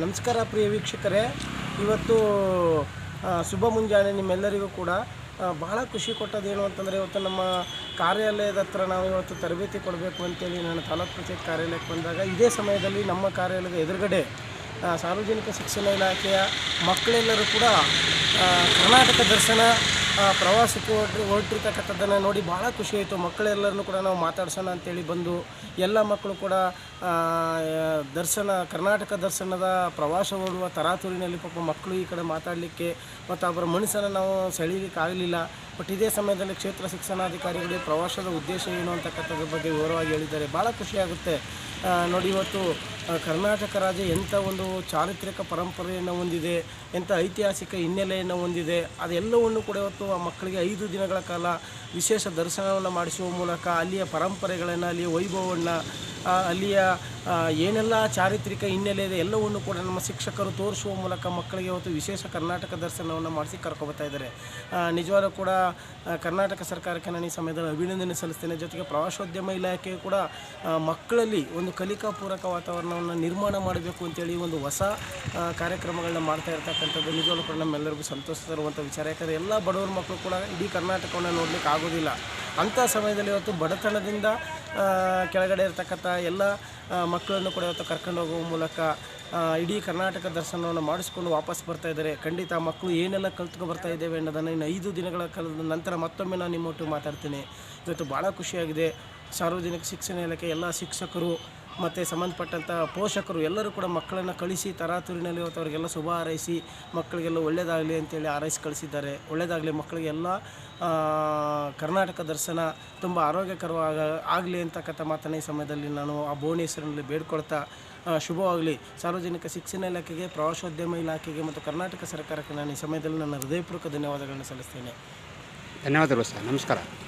ನಮಸ್ಕಾರ ಪ್ರಿಯ ವೀಕ್ಷಕರೇ, ಇವತ್ತು ಶುಭ ಮುಂಜಾನೆ ನಿಮ್ಮೆಲ್ಲರಿಗೂ ಕೂಡ. ಬಹಳ ಖುಷಿ ಕೊಟ್ಟದೇನು ಅಂತಂದರೆ, ಇವತ್ತು ನಮ್ಮ ಕಾರ್ಯಾಲಯದ ಹತ್ರ ನಾವು ಇವತ್ತು ತರಬೇತಿ ಕೊಡಬೇಕು ಅಂತೇಳಿ ನಾನು ತಾಲೂಕು ಪಂಚಾಯತ್ ಕಾರ್ಯಾಲಯಕ್ಕೆ ಬಂದಾಗ, ಇದೇ ಸಮಯದಲ್ಲಿ ನಮ್ಮ ಕಾರ್ಯಾಲಯದ ಎದುರುಗಡೆ ಸಾರ್ವಜನಿಕ ಶಿಕ್ಷಣ ಇಲಾಖೆಯ ಮಕ್ಕಳೆಲ್ಲರೂ ಕೂಡ ಕರ್ನಾಟಕ ದರ್ಶನ ಪ್ರವಾಸಕ್ಕೆ ಹೊರಟಿರ್ತಕ್ಕಂಥದ್ದನ್ನು ನೋಡಿ ಭಾಳ ಖುಷಿಯಾಯಿತು. ಮಕ್ಕಳೆಲ್ಲರನ್ನೂ ಕೂಡ ನಾವು ಮಾತಾಡ್ಸೋಣ ಅಂತೇಳಿ ಬಂದು, ಎಲ್ಲ ಮಕ್ಕಳು ಕೂಡ ಕರ್ನಾಟಕ ದರ್ಶನದ ಪ್ರವಾಸ ಹೊರಡುವ ತರಾತುರಿನಲ್ಲಿ ಪಾಪ ಮಕ್ಕಳು ಈ ಕಡೆ ಮಾತಾಡಲಿಕ್ಕೆ ಮತ್ತು ಅವರ ಮನಸ್ಸನ್ನು ನಾವು ಸೆಳೀಲಿಕ್ಕೆ ಆಗಲಿಲ್ಲ. ಬಟ್ ಇದೇ ಸಮಯದಲ್ಲಿ ಕ್ಷೇತ್ರ ಶಿಕ್ಷಣಾಧಿಕಾರಿಗಳಿಗೆ ಪ್ರವಾಸದ ಉದ್ದೇಶ ಏನು ಅಂತಕ್ಕಂಥದ್ರ ಬಗ್ಗೆ ವಿವರವಾಗಿ ಹೇಳಿದ್ದಾರೆ. ಭಾಳ ಖುಷಿಯಾಗುತ್ತೆ ನೋಡಿ. ಇವತ್ತು ಕರ್ನಾಟಕ ರಾಜ್ಯ ಎಂಥ ಒಂದು ಚಾರಿತ್ರಿಕ ಪರಂಪರೆಯನ್ನು ಹೊಂದಿದೆ, ಎಂಥ ಐತಿಹಾಸಿಕ ಹಿನ್ನೆಲೆಯನ್ನು ಹೊಂದಿದೆ, ಅದೆಲ್ಲವನ್ನು ಕೂಡ ಇವತ್ತು ಆ ಮಕ್ಕಳಿಗೆ 5 ದಿನಗಳ ಕಾಲ ವಿಶೇಷ ದರ್ಶನವನ್ನು ಮಾಡಿಸುವ ಮೂಲಕ ಅಲ್ಲಿಯ ಪರಂಪರೆಗಳನ್ನು, ಅಲ್ಲಿಯ ವೈಭವವನ್ನು, ಅಲ್ಲಿಯ ಏನೆಲ್ಲ ಚಾರಿತ್ರಿಕ ಹಿನ್ನೆಲೆ ಇದೆ ಎಲ್ಲವನ್ನು ಕೂಡ ನಮ್ಮ ಶಿಕ್ಷಕರು ತೋರಿಸುವ ಮೂಲಕ ಮಕ್ಕಳಿಗೆ ಇವತ್ತು ವಿಶೇಷ ಕರ್ನಾಟಕ ದರ್ಶನವನ್ನು ಮಾಡಿಸಿ ಕರ್ಕೊಬರ್ತಾ ಇದ್ದಾರೆ. ನಿಜವಾಗ್ಲೂ ಕೂಡ ಕರ್ನಾಟಕ ಸರ್ಕಾರಕ್ಕೆ ನಾನು ಈ ಸಮಯದಲ್ಲಿ ಅಭಿನಂದನೆ ಸಲ್ಲಿಸ್ತೇನೆ. ಜೊತೆಗೆ ಪ್ರವಾಸೋದ್ಯಮ ಇಲಾಖೆ ಕೂಡ ಮಕ್ಕಳಲ್ಲಿ ಒಂದು ಕಲಿಕಾಪೂರಕ ವಾತಾವರಣವನ್ನು ನಿರ್ಮಾಣ ಮಾಡಬೇಕು ಅಂತೇಳಿ ಒಂದು ಹೊಸ ಕಾರ್ಯಕ್ರಮಗಳನ್ನ ಮಾಡ್ತಾ ಇರ್ತಕ್ಕಂಥದ್ದು ನಿಜವಾಗ್ಲೂ ಕೂಡ ನಮ್ಮೆಲ್ಲರಿಗೂ ಸಂತೋಷ ತರುವಂಥ ವಿಚಾರ. ಯಾಕಂದರೆ ಎಲ್ಲ ಬಡವರ ಮಕ್ಕಳು ಕೂಡ ಇಡೀ ಕರ್ನಾಟಕವನ್ನು ನೋಡಲಿಕ್ಕೆ ಆಗೋದಿಲ್ಲ. ಅಂಥ ಸಮಯದಲ್ಲಿ ಇವತ್ತು ಬಡತನದಿಂದ ಕೆಳಗಡೆ ಇರತಕ್ಕಂಥ ಎಲ್ಲ ಮಕ್ಕಳನ್ನು ಕೂಡ ಇವತ್ತು ಕರ್ಕೊಂಡು ಹೋಗುವ ಮೂಲಕ ಇಡೀ ಕರ್ನಾಟಕ ದರ್ಶನವನ್ನು ಮಾಡಿಸ್ಕೊಂಡು ವಾಪಸ್ ಬರ್ತಾ ಇದ್ದಾರೆ. ಖಂಡಿತ ಮಕ್ಕಳು ಏನೆಲ್ಲ ಕಲ್ತ್ಕೊಂಡು ಬರ್ತಾ ಇದ್ದೇವೆ ಅನ್ನೋದನ್ನು ಇನ್ನು 5 ದಿನಗಳ ಕಾಲದ ನಂತರ ಮತ್ತೊಮ್ಮೆ ನಾನು ನಿಮ್ಮೊಟ್ಟಿಗೆ ಮಾತಾಡ್ತೀನಿ. ಇವತ್ತು ಭಾಳ ಖುಷಿಯಾಗಿದೆ. ಸಾರ್ವಜನಿಕ ಶಿಕ್ಷಣ ಇಲಾಖೆ ಎಲ್ಲ ಶಿಕ್ಷಕರು ಮತ್ತು ಸಂಬಂಧಪಟ್ಟಂಥ ಪೋಷಕರು ಎಲ್ಲರೂ ಕೂಡ ಮಕ್ಕಳನ್ನು ಕಳಿಸಿ ತರಾತುರಿನಲ್ಲಿ ಇವತ್ತು ಅವರಿಗೆಲ್ಲ ಶುಭ ಹಾರೈಸಿ ಮಕ್ಕಳಿಗೆಲ್ಲ ಒಳ್ಳೆಯದಾಗಲಿ ಅಂತೇಳಿ ಹಾರೈಸಿ ಕಳಿಸಿದ್ದಾರೆ. ಒಳ್ಳೆಯದಾಗಲಿ ಮಕ್ಕಳಿಗೆಲ್ಲ, ಕರ್ನಾಟಕ ದರ್ಶನ ತುಂಬ ಆಗಲಿ ಅಂತಕ್ಕಂಥ ಮಾತನ್ನ ಈ ಸಮಯದಲ್ಲಿ ನಾನು ಆ ಭುವನೇಶ್ವರನಲ್ಲಿ ಬೇಡ್ಕೊಳ್ತಾ, ಶುಭವಾಗಲಿ. ಸಾರ್ವಜನಿಕ ಶಿಕ್ಷಣ ಇಲಾಖೆಗೆ, ಪ್ರವಾಸೋದ್ಯಮ ಇಲಾಖೆಗೆ ಮತ್ತು ಕರ್ನಾಟಕ ಸರ್ಕಾರಕ್ಕೆ ನಾನು ಈ ಸಮಯದಲ್ಲಿ ನನ್ನ ಹೃದಯಪೂರ್ವಕ ಧನ್ಯವಾದಗಳನ್ನು ಸಲ್ಲಿಸ್ತೇನೆ. ಧನ್ಯವಾದಗಳು ಸರ್. ನಮಸ್ಕಾರ.